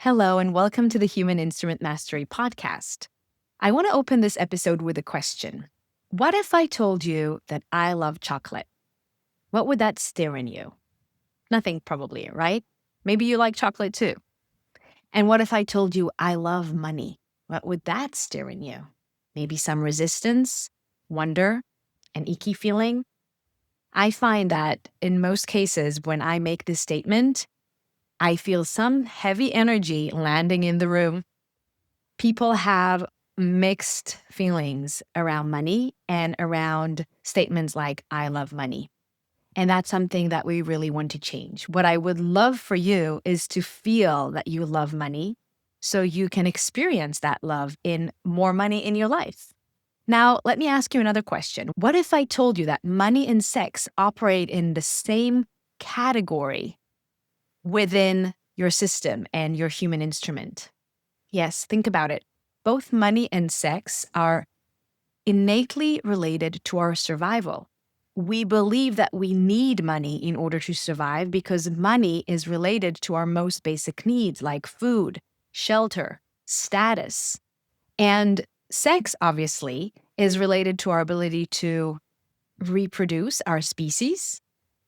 Hello, and welcome to the Human Instrument Mastery podcast. I want to open this episode with a question. What if I told you that I love chocolate? What would that stir in you? Nothing, probably, right? Maybe you like chocolate too. And what if I told you I love money? What would that stir in you? Maybe some resistance, wonder, an icky feeling? I find that in most cases, when I make this statement, I feel some heavy energy landing in the room. People have mixed feelings around money and around statements like, I love money. And that's something that we really want to change. What I would love for you is to feel that you love money so you can experience that love in more money in your life. Now, let me ask you another question. What if I told you that money and sex operate in the same category within your system and your human instrument? Yes, think about it. Both money and sex are innately related to our survival. We believe that we need money in order to survive because money is related to our most basic needs like food, shelter, status. And sex, obviously, is related to our ability to reproduce our species,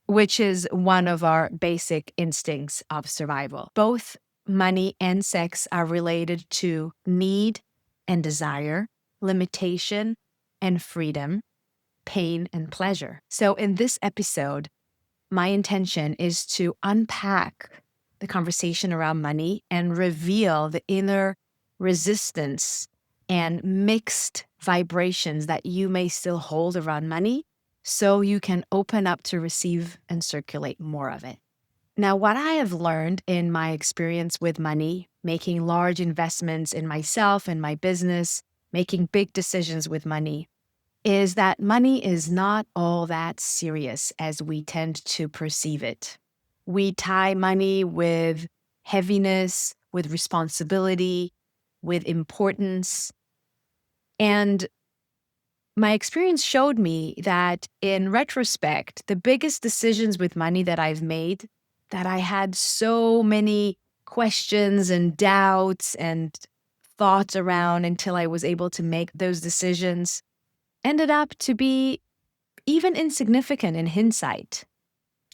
which is one of our basic instincts of survival. Both money and sex are related to need and desire, limitation and freedom, pain and pleasure. So in this episode, my intention is to unpack the conversation around money and reveal the inner resistance and mixed vibrations that you may still hold around money so you can open up to receive and circulate more of it. Now, what I have learned in my experience with money, making large investments in myself and my business, making big decisions with money, is that money is not all that serious as we tend to perceive it. We tie money with heaviness, with responsibility, with importance. And my experience showed me that in retrospect, the biggest decisions with money that I've made, that I had so many questions and doubts and thoughts around until I was able to make those decisions, ended up to be even insignificant in hindsight,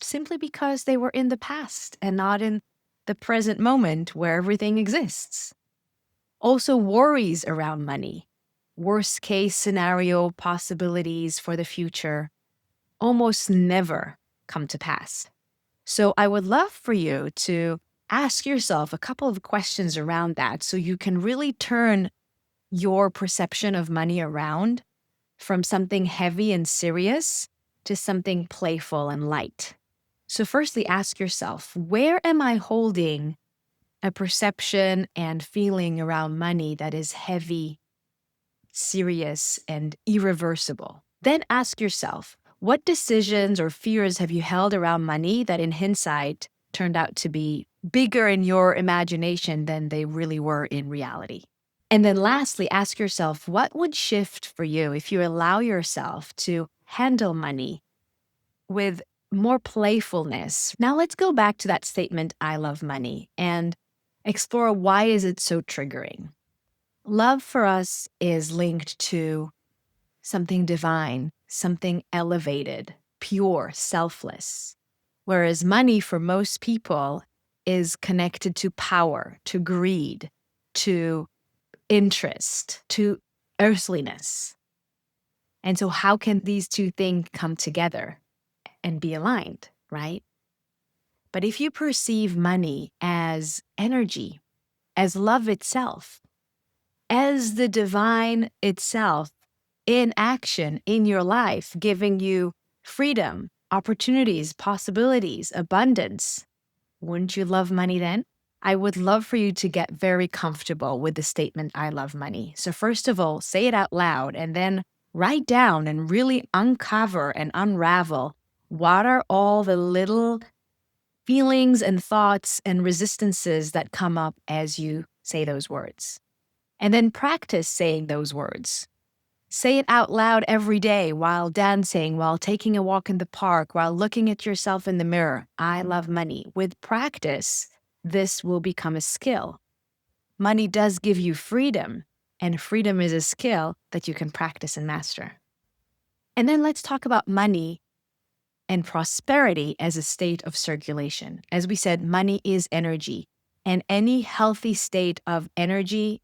simply because they were in the past and not in the present moment where everything exists. Also, worries around money, worst case scenario possibilities for the future, almost never come to pass. So I would love for you to ask yourself a couple of questions around that so you can really turn your perception of money around from something heavy and serious to something playful and light. So firstly, ask yourself, where am I holding a perception and feeling around money that is heavy, serious, and irreversible? Then ask yourself, what decisions or fears have you held around money that in hindsight turned out to be bigger in your imagination than they really were in reality? And then lastly, ask yourself, what would shift for you if you allow yourself to handle money with more playfulness? Now let's go back to that statement, I love money, and explore why is it so triggering. Love for us is linked to something divine, something elevated, pure, selfless. Whereas money for most people is connected to power, to greed, to interest, to earthliness. And so how can these two things come together and be aligned, right? But if you perceive money as energy, as love itself, as the divine itself in action in your life, giving you freedom, opportunities, possibilities, abundance, wouldn't you love money then? I would love for you to get very comfortable with the statement, I love money. So first of all, say it out loud and then write down and really uncover and unravel what are all the little feelings and thoughts and resistances that come up as you say those words. And then practice saying those words. Say it out loud every day while dancing, while taking a walk in the park, while looking at yourself in the mirror. I love money. With practice, this will become a skill. money does give you freedom, and freedom is a skill that you can practice and master. And then let's talk about money and prosperity as a state of circulation. As we said, money is energy, and any healthy state of energy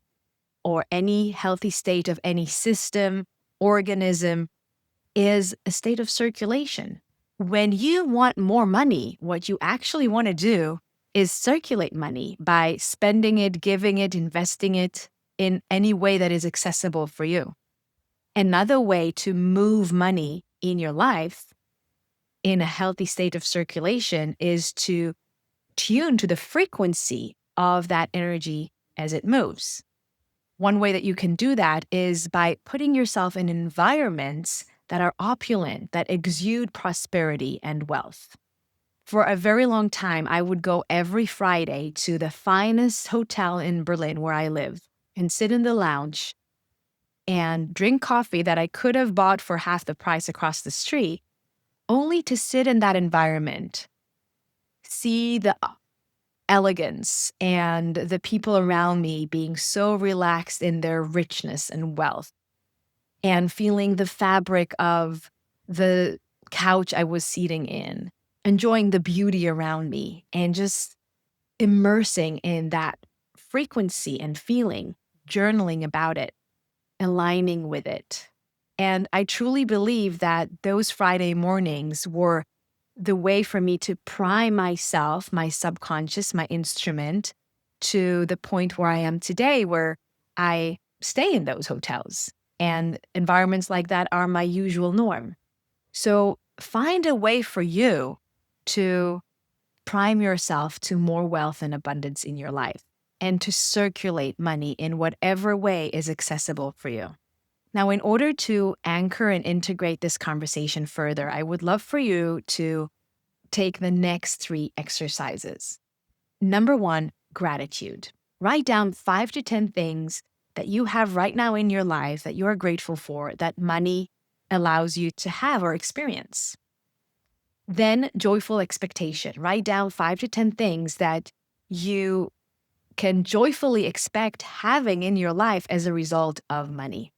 or any healthy state of any system, organism is a state of circulation. When you want more money, what you actually want to do is circulate money by spending it, giving it, investing it in any way that is accessible for you. Another way to move money in your life in a healthy state of circulation is to tune to the frequency of that energy as it moves. One way that you can do that is by putting yourself in environments that are opulent, that exude prosperity and wealth. For a very long time, I would go every Friday to the finest hotel in Berlin where I live and sit in the lounge and drink coffee that I could have bought for half the price across the street, only to sit in that environment, see the elegance and the people around me being so relaxed in their richness and wealth, and feeling the fabric of the couch I was sitting in, enjoying the beauty around me, and just immersing in that frequency and feeling, journaling about it, aligning with it. And I truly believe that those Friday mornings were the way for me to prime myself, my subconscious, my instrument, to the point where I am today, where I stay in those hotels. And environments like that are my usual norm. So find a way for you to prime yourself to more wealth and abundance in your life and to circulate money in whatever way is accessible for you. Now, in order to anchor and integrate this conversation further, I would love for you to take the next 3 exercises. Number 1, gratitude. Write down 5 to 10 things that you have right now in your life that you are grateful for, that money allows you to have or experience. Then joyful expectation. Write down 5 to 10 things that you can joyfully expect having in your life as a result of money.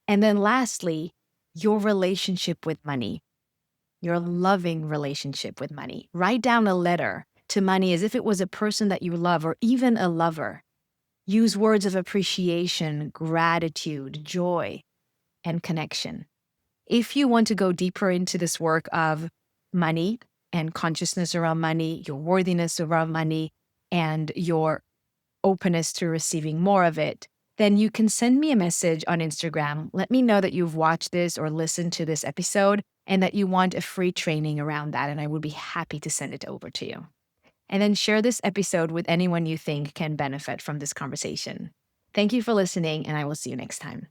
And then lastly, your relationship with money, your loving relationship with money. Write down a letter to money as if it was a person that you love or even a lover. Use words of appreciation, gratitude, joy, and connection. If you want to go deeper into this work of money and consciousness around money, your worthiness around money, and your openness to receiving more of it, then you can send me a message on Instagram. Let me know that you've watched this or listened to this episode and that you want a free training around that, and I would be happy to send it over to you. And then share this episode with anyone you think can benefit from this conversation. Thank you for listening, and I will see you next time.